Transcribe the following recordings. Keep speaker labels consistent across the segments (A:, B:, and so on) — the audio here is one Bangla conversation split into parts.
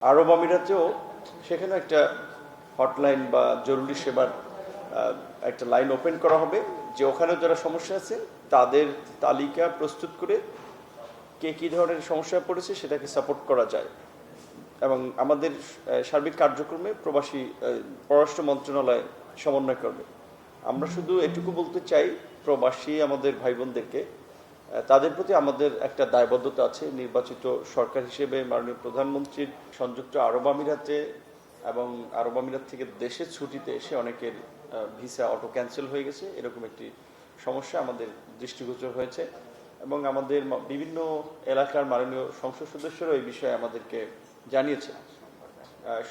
A: আরব আমিরাতেও সেখানে একটা হটলাইন বা জরুরি সেবার একটা লাইন ওপেন করা হবে, যে ওখানে যারা সমস্যা আছে তাদের তালিকা প্রস্তুত করে কে কী ধরনের সমস্যায় পড়েছে সেটাকে সাপোর্ট করা যায়। এবং আমাদের সার্বিক কার্যক্রমে প্রবাসী পররাষ্ট্র মন্ত্রণালয় সমন্বয় করবে। আমরা শুধু এটুকু বলতে চাই, প্রবাসী আমাদের ভাই বোনদেরকে তাদের প্রতি আমাদের একটা দায়বদ্ধতা আছে। নির্বাচিত সরকার হিসেবে মাননীয় প্রধানমন্ত্রীর সংযুক্ত আরব আমিরাতে এবং আরব আমিরাত থেকে দেশের ছুটিতে এসে অনেকের ভিসা অটো ক্যান্সেল হয়ে গেছে, এরকম একটি সমস্যা আমাদের দৃষ্টিগোচর হয়েছে। এবং আমাদের বিভিন্ন এলাকার মাননীয় সংসদ সদস্যরা এই বিষয়ে আমাদেরকে জানিয়েছে।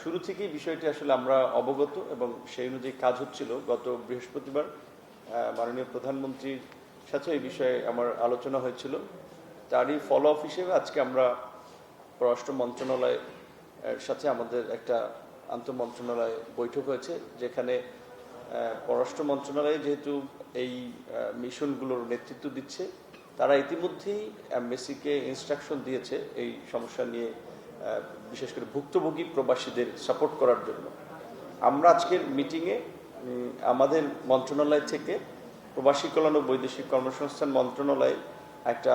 A: শুরু থেকেই বিষয়টি আসলে আমরা অবগত এবং সেই অনুযায়ী কাজ হচ্ছিল। গত বৃহস্পতিবার মাননীয় প্রধানমন্ত্রীর সাথে এই বিষয়ে আমার আলোচনা হয়েছিল। তারই ফলো আপ হিসেবে আজকে আমরা পররাষ্ট্র মন্ত্রণালয়ের সাথে আমাদের একটা আন্তঃমন্ত্রণালয় বৈঠক হয়েছে, যেখানে পররাষ্ট্র মন্ত্রণালয় যেহেতু এই মিশনগুলোর নেতৃত্ব দিচ্ছে, তারা ইতিমধ্যেই এমবেসিকে ইনস্ট্রাকশন দিয়েছে এই সমস্যা নিয়ে বিশেষ করে ভুক্তভোগী প্রবাসীদের সাপোর্ট করার জন্য। আমরা আজকের মিটিংয়ে আমাদের মন্ত্রণালয় থেকে প্রবাসী কল্যাণ ও বৈদেশিক কর্মসংস্থান মন্ত্রণালয়ে একটা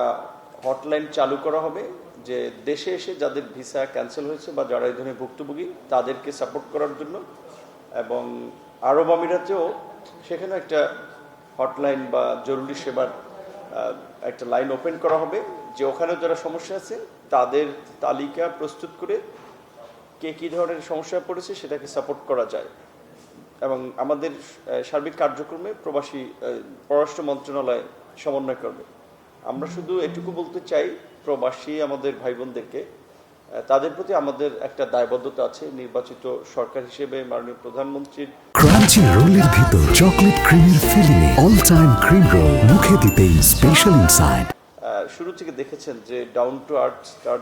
A: হটলাইন চালু করা হবে, যে দেশে এসে যাদের ভিসা ক্যান্সেল হয়েছে বা যারা এই ধরনের ভুক্তভোগী তাদেরকে সাপোর্ট করার জন্য। এবং আরব আমিরাতেও সেখানে একটা হটলাইন বা জরুরি সেবার একটা লাইন ওপেন করা হবে, যে ওখানে যারা সমস্যা আছে তাদের তালিকা প্রস্তুত করে কে কী ধরনের সমস্যায় পড়েছে সেটাকে সাপোর্ট করা যায়। এবং আমাদের সার্বিক কার্যক্রমে প্রবাসী পররাষ্ট্র মন্ত্রণালয় সমন্বয় করবে। আমরা শুধু এটুকু বলতে চাই, প্রবাসী আমাদের ভাই বোনদেরকে তাদের প্রতি আমাদের একটা দায়বদ্ধতা আছে। নির্বাচিত সরকার হিসেবে মাননীয় প্রধানমন্ত্রীর
B: ক্রাঞ্চি রোলের ভিতর চকলেট ক্রিমের filling, all time cream roll, মুখে দিতেই স্পেশাল ইনসাইড।
A: শুরু থেকে দেখেছেন যে ডাউন টু আর্থ, তার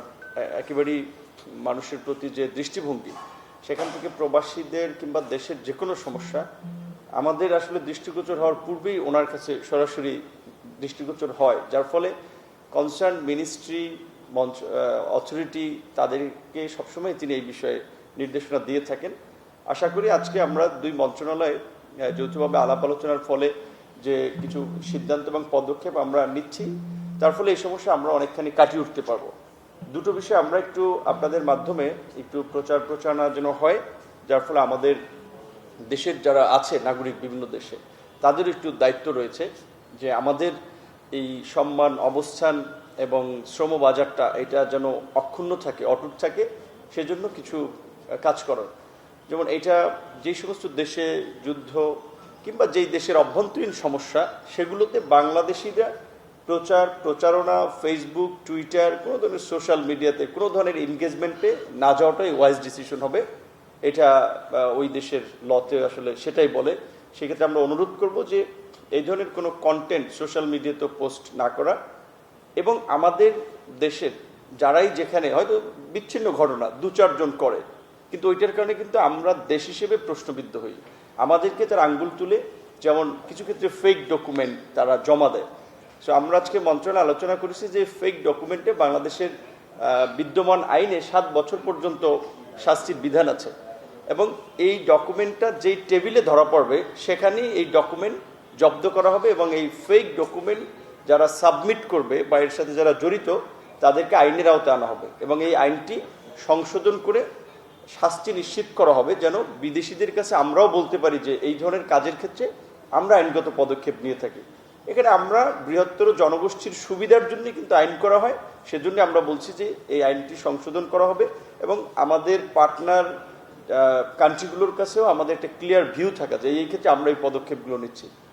A: একেবারেই মানুষের প্রতি যে দৃষ্টিভঙ্গি, সেখান থেকে প্রবাসীদের কিংবা দেশের যে কোনো সমস্যা আমাদের আসলে দৃষ্টিগোচর হওয়ার পূর্বেই ওনার কাছে সরাসরি দৃষ্টিগোচর হয়, যার ফলে কনসার্ন মিনিস্ট্রি অথরিটি তাদেরকে সবসময় তিনি এই বিষয়ে নির্দেশনা দিয়ে থাকেন। আশা করি আজকে আমরা দুই মন্ত্রণালয়ে যৌথভাবে আলাপ আলোচনার ফলে যে কিছু সিদ্ধান্ত এবং পদক্ষেপ আমরা নিচ্ছি, তার ফলে এই সমস্যা আমরা অনেকখানি কাটিয়ে উঠতে পারবো। দুটো বিষয় আমরা একটু আপনাদের মাধ্যমে একটু প্রচারণা যেন হয়, যার ফলে আমাদের দেশের যারা আছে নাগরিক বিভিন্ন দেশে, তাদের একটু দায়িত্ব রয়েছে যে আমাদের এই সম্মান অবস্থান এবং শ্রম বাজারটা এটা যেন অক্ষুণ্ণ থাকে, অটুট থাকে, সেজন্য কিছু কাজ করার। যেমন এটা যেই সমস্ত দেশে যুদ্ধ কিংবা যেই দেশের অভ্যন্তরীণ সমস্যা, সেগুলোতে বাংলাদেশিরা প্রচারণা, ফেসবুক, টুইটার, কোনো ধরনের সোশ্যাল মিডিয়াতে কোনো ধরনের এনগেজমেন্টে না যাওয়াটাই ওয়াইজ ডিসিশন হবে। এটা ওই দেশের লতে আসলে সেটাই বলে। সেক্ষেত্রে আমরা অনুরোধ করব যে এই ধরনের কোনো কন্টেন্ট সোশ্যাল মিডিয়াতে পোস্ট না করা। এবং আমাদের দেশের যারাই যেখানে হয়তো বিচ্ছিন্ন ঘটনা দু চারজন করে, কিন্তু ওইটার কারণে কিন্তু আমরা দেশ হিসেবে প্রশ্নবিদ্ধ হই। আমাদেরকে তার আঙ্গুল তুলে যেমন কিছু ক্ষেত্রে ফেক ডকুমেন্ট তারা জমা দেয়। সো আমরা আজকে মন্ত্রণালয়ে আলোচনা করেছি যে ফেক ডকুমেন্টে বাংলাদেশের বিদ্যমান আইনে 7 বছর পর্যন্ত শাস্তির বিধান আছে, এবং এই ডকুমেন্টটা যেই টেবিলে ধরা পড়বে সেখানেই এই ডকুমেন্ট জব্দ করা হবে, এবং এই ফেক ডকুমেন্ট যারা সাবমিট করবে বা এর সাথে যারা জড়িত তাদেরকে আইনের আওতায় আনা হবে, এবং এই আইনটি সংশোধন করে শাস্তি নিশ্চিত করা হবে, যেন বিদেশিদের কাছে আমরাও বলতে পারি যে এই ধরনের কাজের ক্ষেত্রে আমরা আইনগত পদক্ষেপ নিয়ে থাকি। এখানে আমরা বৃহত্তর জনগোষ্ঠীর সুবিধার জন্য কিন্তু আইন করা হয়, সেজন্য আমরা বলছি যে এই আইনটি সংশোধন করা হবে, এবং আমাদের পার্টনার কান্ট্রিগুলোর কাছেও আমাদের একটা ক্লিয়ার ভিউ থাকা যায় এই ক্ষেত্রে আমরা এই পদক্ষেপগুলো নিচ্ছি।